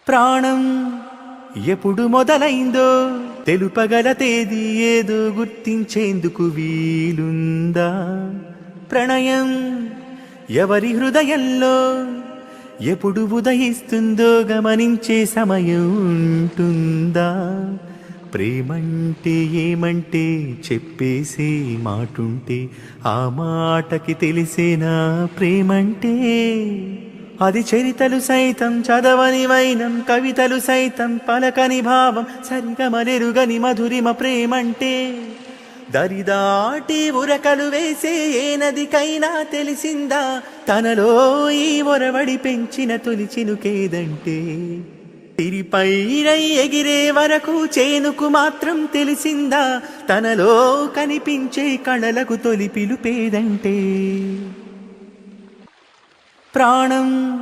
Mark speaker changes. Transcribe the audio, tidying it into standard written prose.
Speaker 1: ప్రాణం ఎప్పుడు మొదలైందో తెలుపగల తేదీ ఏదో గుర్తించేందుకు వీలుందా? ప్రణయం ఎవరి హృదయంలో ఎప్పుడు ఉదయిస్తుందో గమనించే సమయం ఉంటుందా? ప్రేమంటే ఏమంటే చెప్పేసే మాటుంటే ఆ మాటకి తెలిసేనా ప్రేమంటే? అది చరితలు సైతం చదవని వైనం, కవితలు సైతం పలకని భావం, సరిగమలెరుగని మధురిమ ప్రేమంటే. దరిదాటి ఉరకలు వేసే ఏ నదికైనా తెలిసిందా తనలో ఈ ఒరవడి పెంచిన తొలి చినుకేదంటే? తిరిపైరై ఎగిరే వరకు చేనుకు మాత్రం తెలిసిందా తనలో కనిపించే కళలకు తొలి పిలుపేదంటే? ప్రాణం